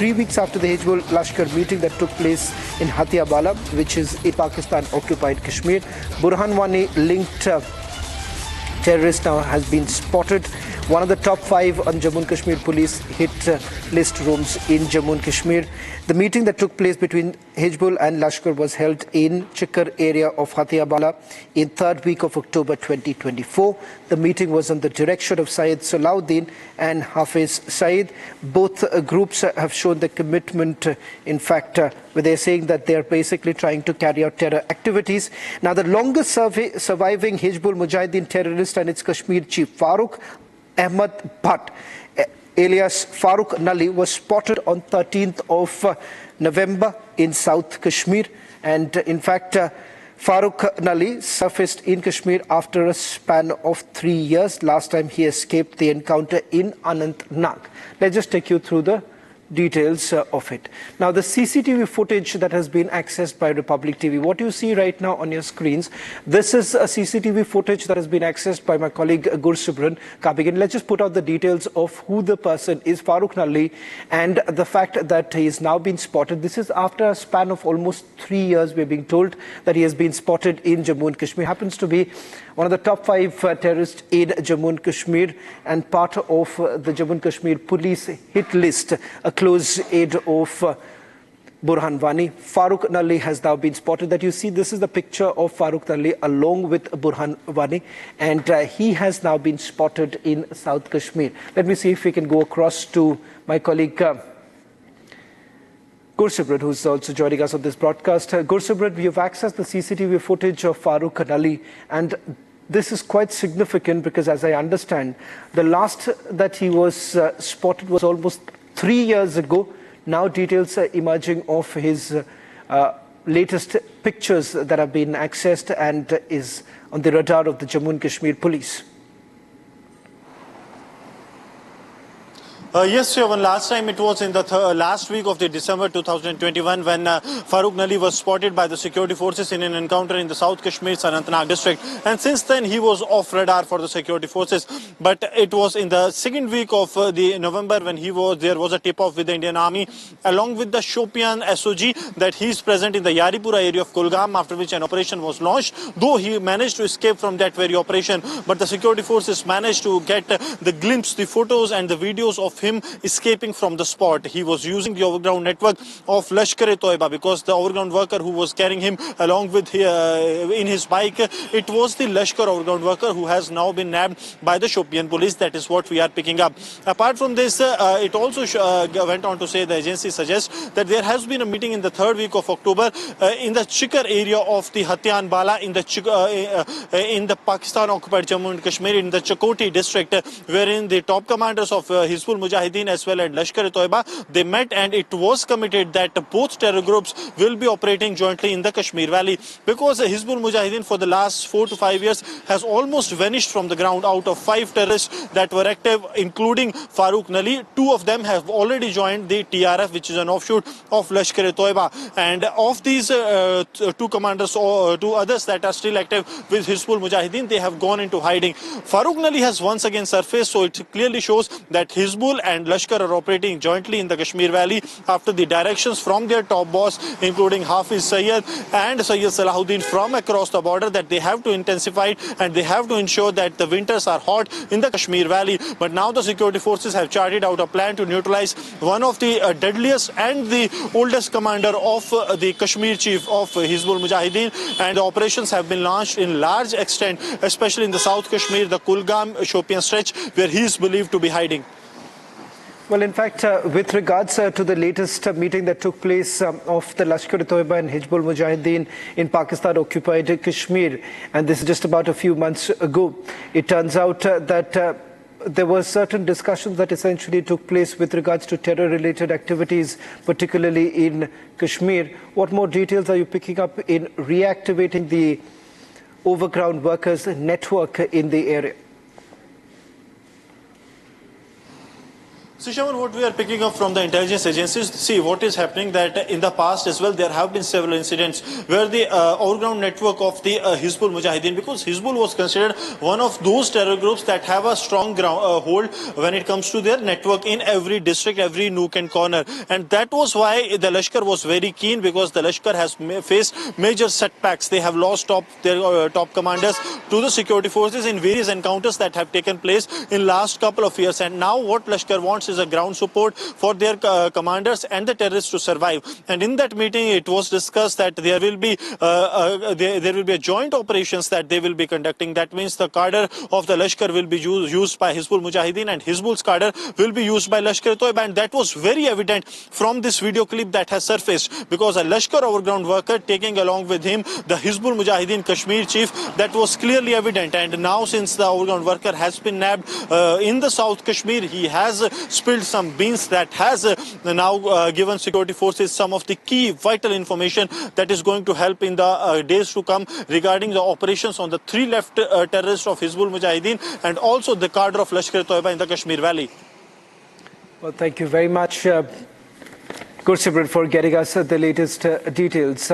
3 weeks after the Hizbul Lashkar meeting that took place in Bala, which is in Pakistan-occupied Kashmir, Burhan Wani linked terrorist now has been spotted. One of the top 5 on Jammu and Kashmir police hit list rooms in Jammu and Kashmir. The meeting that took place between Hizbul and Lashkar was held in Chikar area of Bala in 3rd week of October 2024. The meeting was on the direction of Syed Salahuddin and Hafiz Saeed. Both groups have shown the commitment, in fact, where they're saying that they're basically trying to carry out terror activities. Now, the longest surviving Hizbul Mujahideen terrorist and its Kashmir chief, Farooq Bhatt, alias Farooq Nali, was spotted on 13th of November in South Kashmir. And in fact, Farooq Nali surfaced in Kashmir after a span of 3 years. Last time he escaped the encounter in Anantnag. Let's just take you through the details of it. Now, the CCTV footage that has been accessed by Republic TV, what you see right now on your screens, this is a CCTV footage that has been accessed by my colleague Gursubran Kabigan. Let's just put out the details of who the person is, Farooq Nali, and the fact that he has now been spotted. This is after a span of almost 3 years. We're being told that he has been spotted in Jammu and Kashmir. Happens to be one of the top 5 terrorists in Jammu and Kashmir and part of the Jammu and Kashmir police hit list, a close aide of Burhan Wani. Farooq Nali has now been spotted. That you see, this is the picture of Farooq Nali along with Burhan Wani, and he has now been spotted in South Kashmir. Let me see if we can go across to my colleague Gursubran, who's also joining us on this broadcast. Gursubran, we have accessed the CCTV footage of Farooq Nali, and this is quite significant because, as I understand, the last that he was spotted was almost 3 years ago. Now details are emerging of his latest pictures that have been accessed and is on the radar of the Jammu and Kashmir police. Yes, Shravan, last time it was in the last week of the December 2021 when Farooq Nali was spotted by the security forces in an encounter in the South Kashmir's Anantnag district. And since then, he was off radar for the security forces. But it was in the 2nd week of the November when there was a tip-off with the Indian Army along with the Shopian SOG that he's present in the Yaripura area of Kulgam, after which an operation was launched. Though he managed to escape from that very operation, but the security forces managed to get the glimpse, the photos and the videos of him escaping from the spot. He was using the overground network of Lashkar-e-Toiba because the overground worker who was carrying him along with in his bike, it was the Lashkar overground worker who has now been nabbed by the Shopian police. That is what we are picking up. Apart from this, it also went on to say, the agency suggests that there has been a meeting in the 3rd week of October in the Chikar area of the Bala in the Pakistan-occupied Jammu and Kashmir in the Chakoti district, wherein the top commanders of Hizbul Mujahideen as well as Lashkar-e-Toiba, they met, and it was committed that both terror groups will be operating jointly in the Kashmir Valley, because Hizbul Mujahideen for the last 4 to 5 years has almost vanished from the ground. Out of 5 terrorists that were active, including Farooq Nali, 2 of them have already joined the TRF, which is an offshoot of Lashkar-e-Toiba. And of these 2 commanders or 2 others that are still active with Hizbul Mujahideen, they have gone into hiding. Farooq Nali has once again surfaced, so it clearly shows that Hizbul and Lashkar are operating jointly in the Kashmir Valley after the directions from their top boss, including Hafiz Saeed and Syed Salahuddin from across the border, that they have to intensify and they have to ensure that the winters are hot in the Kashmir Valley. But now the security forces have charted out a plan to neutralize one of the deadliest and the oldest commander of the Kashmir chief of Hizbul Mujahideen, and the operations have been launched in large extent, especially in the South Kashmir, the Kulgam Shopian stretch, where he is believed to be hiding. Well, in fact, with regards to the latest meeting that took place of the Lashkar-e-Toiba and Hizbul Mujahideen in Pakistan-occupied Kashmir, and this is just about a few months ago, it turns out that there were certain discussions that essentially took place with regards to terror-related activities, particularly in Kashmir. What more details are you picking up in reactivating the overground workers network in the area? So, Shaman, what we are picking up from the intelligence agencies, see what is happening that in the past as well, there have been several incidents where the overground network of the Hizbul Mujahideen, because Hizbul was considered one of those terror groups that have a strong hold when it comes to their network in every district, every nook and corner. And that was why the Lashkar was very keen, because the Lashkar has faced major setbacks. They have lost their top commanders to the security forces in various encounters that have taken place in last couple of years. And now what Lashkar wants is a ground support for their commanders and the terrorists to survive. And in that meeting, it was discussed that there will be a joint operations that they will be conducting. That means the cadre of the Lashkar will be used by Hizbul Mujahideen, and Hizbul's cadre will be used by Lashkar-e-Toiba. And that was very evident from this video clip that has surfaced, because a Lashkar overground worker taking along with him the Hizbul Mujahideen Kashmir chief, that was clearly evident. And now, since the overground worker has been nabbed in the South Kashmir, he has spilled some beans that has now given security forces some of the key vital information that is going to help in the days to come regarding the operations on the three left terrorists of Hizbul Mujahideen and also the cadre of Lashkar-e-Toiba in the Kashmir Valley. Well, thank you very much, Gursimran, for getting us the latest details.